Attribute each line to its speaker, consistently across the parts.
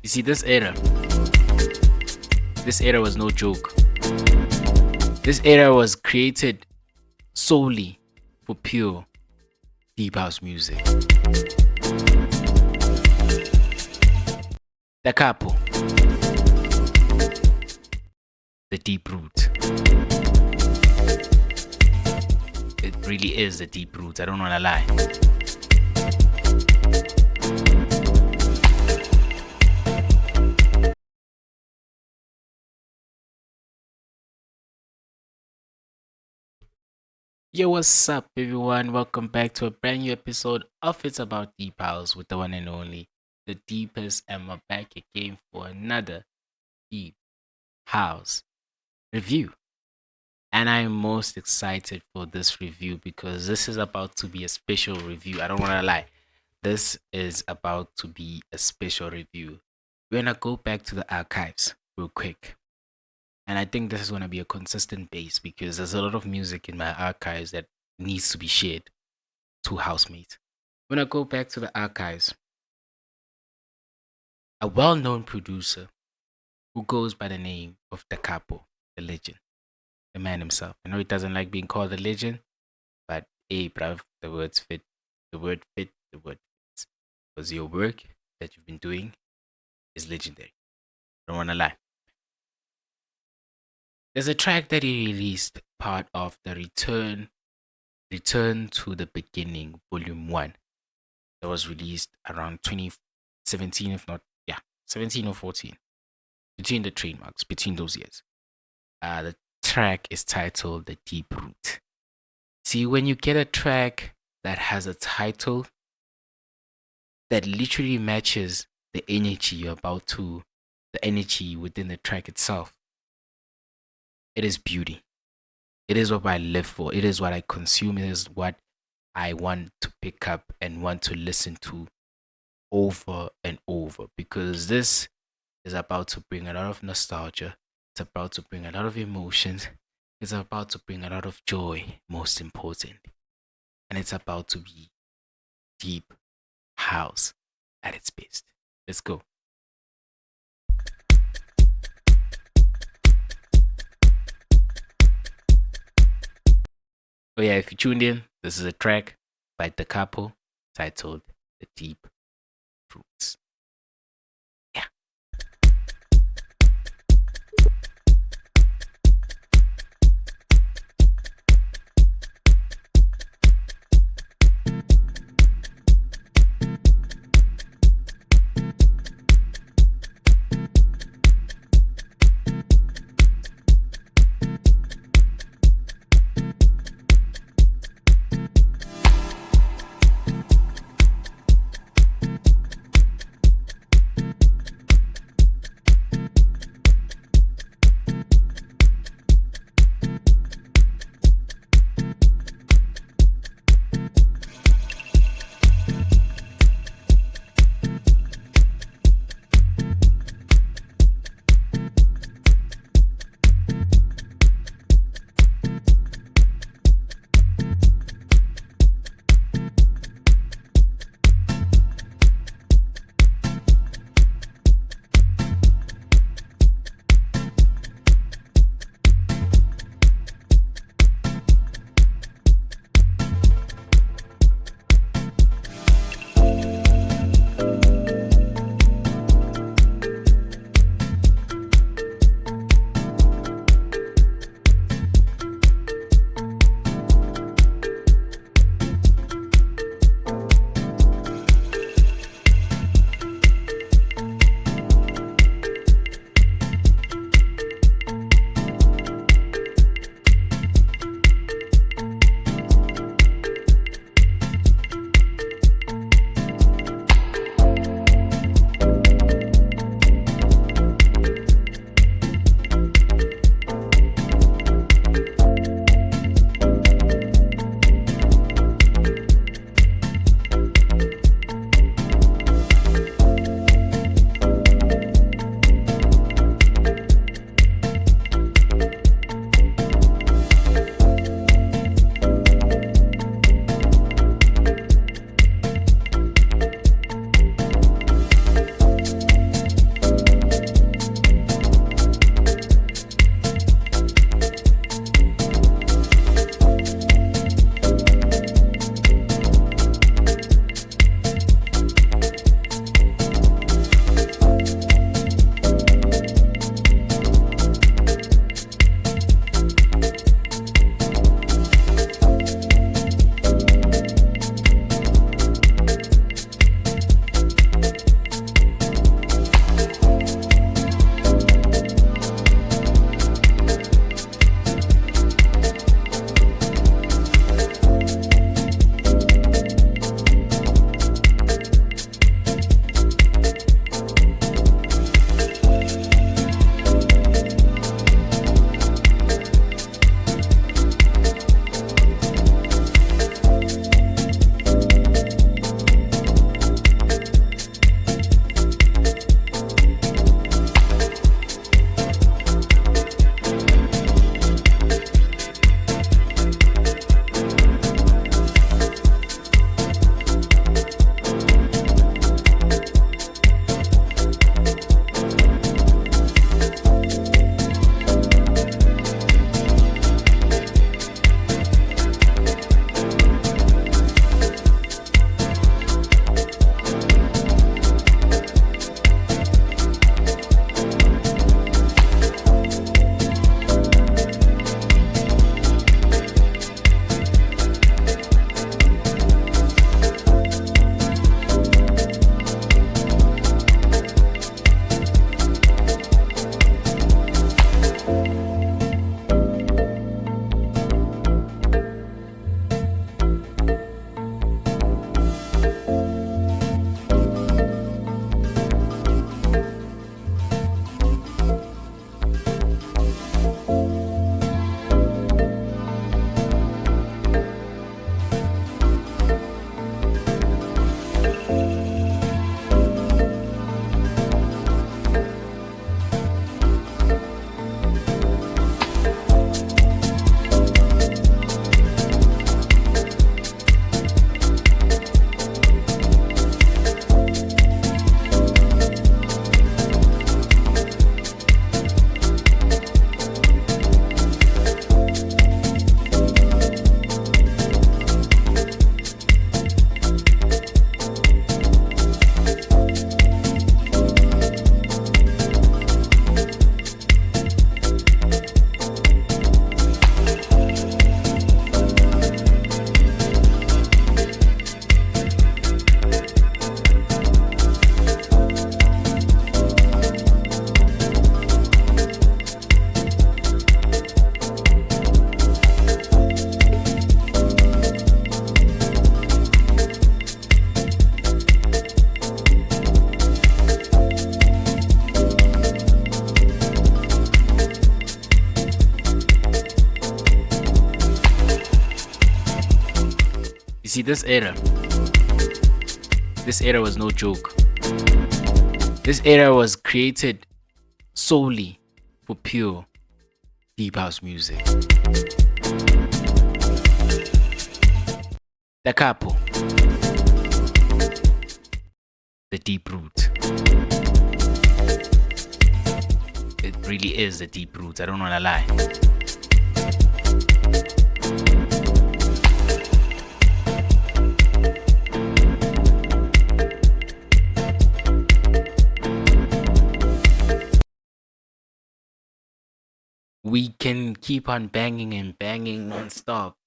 Speaker 1: You see, this era was no joke. This era was created solely for pure deep house music. The Capo, the deep root. It really is the deep root. I don't want to lie. Yo, what's up, everyone? Welcome back to a brand new episode of It's About Deep House with the one and only, the deepest, and we're back again for another Deep House review. And I'm most excited for this review because this is about to be a special review. I don't want to lie. This is about to be a special review. We're going to go back to the archives real quick. And I think this is going to be a consistent base because there's a lot of music in my archives that needs to be shared to housemates. When I go back to the archives, a well-known producer who goes by the name of the Capo, the legend, the man himself. I know he doesn't like being called a legend, but hey, bruv, the words fit. The word fit, the word fits. Because your work that you've been doing is legendary. I don't want to lie. There's a track that he released, part of the Return to the Beginning, Volume 1, that was released around 2017, if not, 17 or 14, between the trademarks, between those years. The track is titled The Deep Root. See, when you get a track that has a title that literally matches the energy the energy within the track itself, it is beauty. It is what I live for. It is what I consume. It is what I want to pick up and want to listen to over and over, because this is about to bring a lot of nostalgia. It's about to bring a lot of emotions. It's about to bring a lot of joy, most important. And it's about to be deep house at its best. Let's go. Oh yeah, if you tuned in, this is a track by the Capo titled The Deep Roots. Yeah. See, this era was no joke. This era was created solely for pure deep house music. The Capo, the deep root. It really is the deep root. I don't want to lie. We can keep on banging and banging non-stop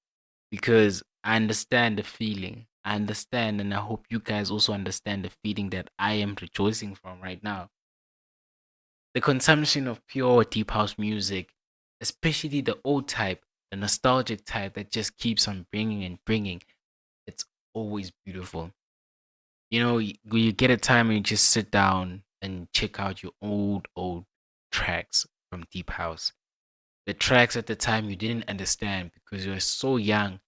Speaker 1: because I understand the feeling. I understand, and I hope you guys also understand the feeling that I am rejoicing from right now. The consumption of pure deep house music, especially the old type, the nostalgic type that just keeps on bringing and bringing, it's always beautiful. You know, when you get a time and you just sit down and check out your old tracks from deep house. The tracks at the time you didn't understand because you were so young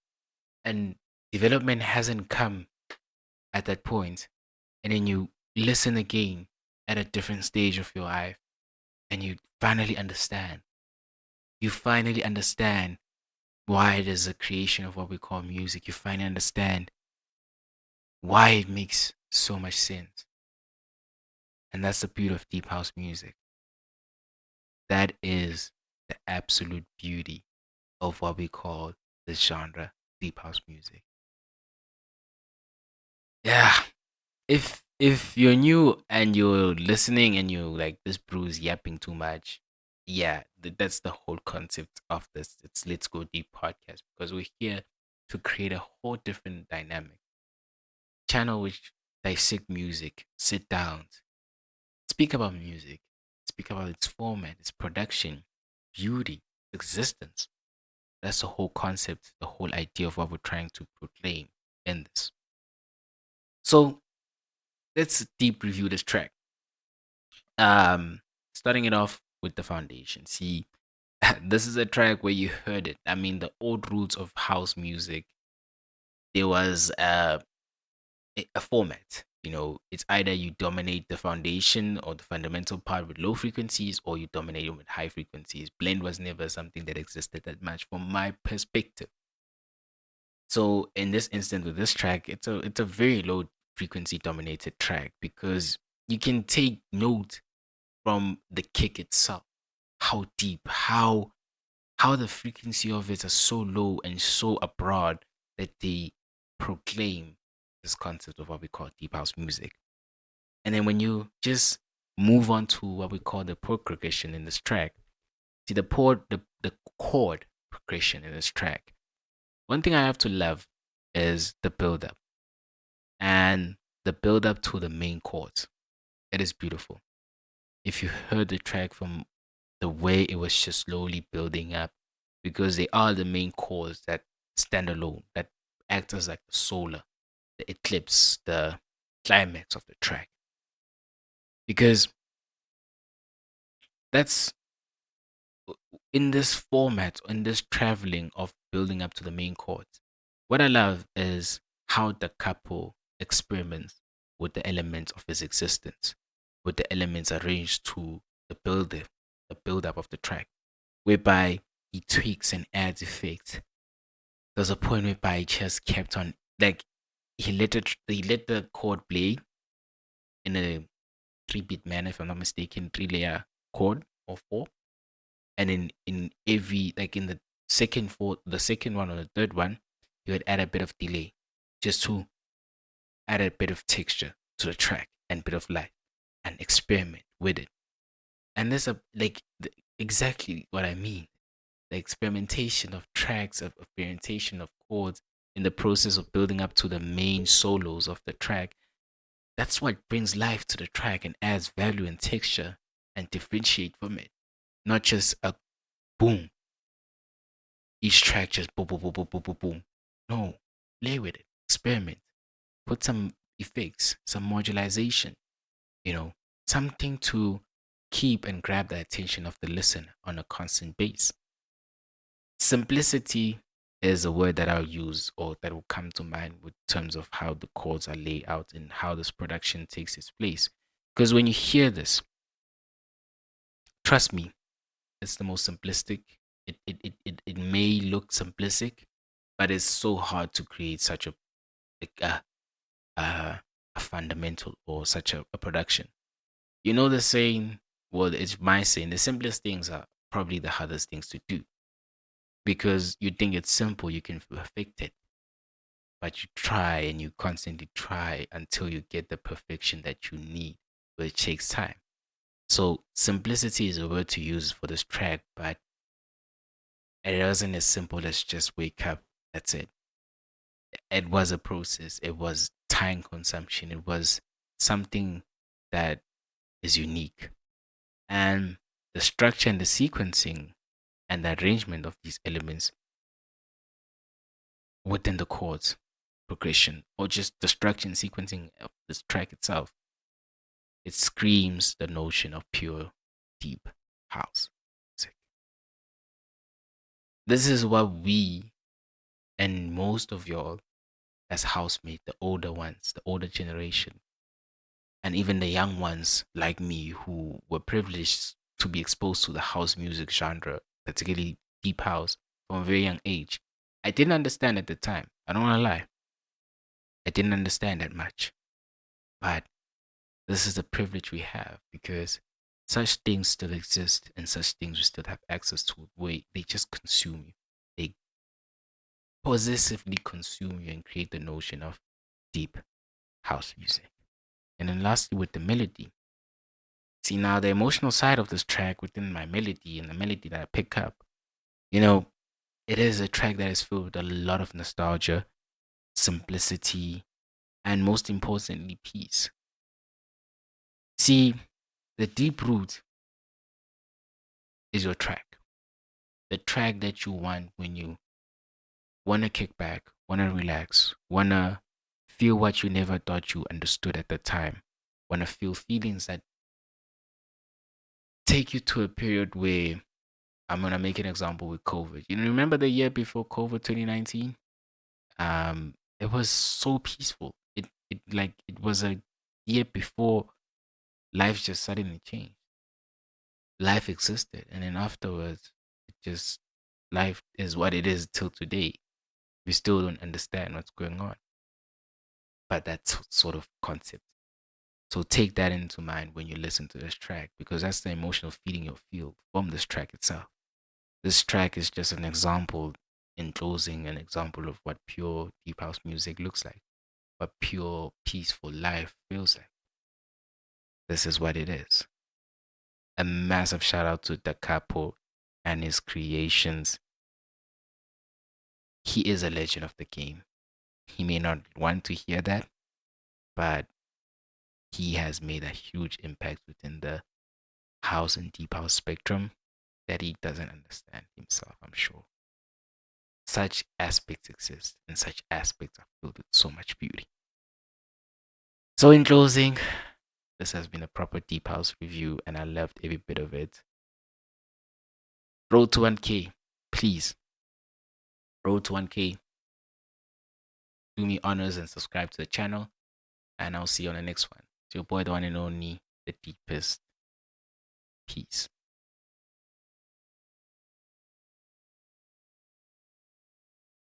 Speaker 1: and development hasn't come at that point. And then you listen again at a different stage of your life and you finally understand. You finally understand why it is a creation of what we call music. You finally understand why it makes so much sense. And that's the beauty of deep house music. That is the absolute beauty of what we call this genre, deep house music. Yeah. If you're new and you're listening and you're like this brew yapping too much, yeah, that's the whole concept of this. It's Let's Go Deep podcast because we're here to create a whole different dynamic channel which dissect music, sit down, speak about music, speak about its format, its production, beauty, existence. That's the whole concept, the whole idea of what we're trying to proclaim in this. So let's deep review this track. Starting it off with the foundation. See, this is a track where you heard it. I mean, the old roots of house music. There was a format. You know, it's either you dominate the foundation or the fundamental part with low frequencies, or you dominate it with high frequencies. Blend was never something that existed that much, from my perspective. So in this instance with this track, it's a very low frequency dominated track because you can take note from the kick itself, how deep, how the frequency of it is so low and so abroad that they proclaim this concept of what we call deep house music. And then when you just move on to what we call the chord progression in this track, see the chord progression in this track. One thing I have to love is the build up and the build up to the main chords. It is beautiful. If you heard the track from the way it was just slowly building up, because they are the main chords that stand alone, that act as like the solar, the eclipse, the climax of the track. Because that's in this format, in this traveling of building up to the main chords. What I love is how the Capo experiments with the elements of his existence, with the elements arranged to the build up of the track, whereby he tweaks and adds effects. There's a point whereby he just kept on like he let the chord play in a 3-beat manner, if I'm not mistaken, 3-layer chord or four. And in every like in the second one or the third one, you would add a bit of delay just to add a bit of texture to the track and bit of light and experiment with it. And there's exactly what I mean. The experimentation of tracks, of experimentation of chords in the process of building up to the main solos of the track. That's what brings life to the track and adds value and texture and differentiate from it. Not just a boom. Each track just boom, boom, boom, boom, boom, boom, boom. No, play with it, experiment, put some effects, some modularization, something to keep and grab the attention of the listener on a constant base. Simplicity is a word that I'll use or that will come to mind with terms of how the chords are laid out and how this production takes its place. Because when you hear this, trust me, it's the most simplistic. It may look simplistic, but it's so hard to create such like a fundamental or such a production. You know the saying, well, it's my saying, the simplest things are probably the hardest things to do because you think it's simple, you can perfect it, but you try and you constantly try until you get the perfection that you need, but it takes time. So simplicity is a word to use for this track, but it wasn't as simple as just wake up. That's it. It was a process. It was time consumption. It was something that is unique. And the structure and the sequencing and the arrangement of these elements within the chords progression or just the structure and sequencing of this track itself, it screams the notion of pure, deep house music. This is what we and most of y'all as housemates, the older ones, the older generation, and even the young ones like me who were privileged to be exposed to the house music genre, particularly deep house, from a very young age. I didn't understand at the time. I don't want to lie. I didn't understand that much. But this is the privilege we have because such things still exist and such things we still have access to where they just consume you. They possessively consume you and create the notion of deep house music. And then lastly with the melody. See now the emotional side of this track within my melody and the melody that I pick up, you know, it is a track that is filled with a lot of nostalgia, simplicity, and most importantly, peace. See, the deep root is your track. The track that you want when you want to kick back, want to relax, want to feel what you never thought you understood at the time, want to feel feelings that take you to a period where I'm going to make an example with COVID. You know, remember the year before COVID 2019? It was so peaceful. It was a year before life just suddenly changed. Life existed and then afterwards it just life is what it is till today. We still don't understand what's going on. But that's sort of concept. So take that into mind when you listen to this track because that's the emotional feeling you'll feel from this track itself. This track is just an example in closing, an example of what pure deep house music looks like, what pure peaceful life feels like. This is what it is. A massive shout out to the Capo and his creations. He is a legend of the game. He may not want to hear that, but he has made a huge impact within the house and deep house spectrum that he doesn't understand himself, I'm sure. Such aspects exist, and such aspects are filled with so much beauty. So, in closing, this has been a proper deep house review, and I loved every bit of it. Road to 1K, please. Road to 1K. Do me honors and subscribe to the channel, and I'll see you on the next one. It's your boy, the one and only, the deepest. Peace.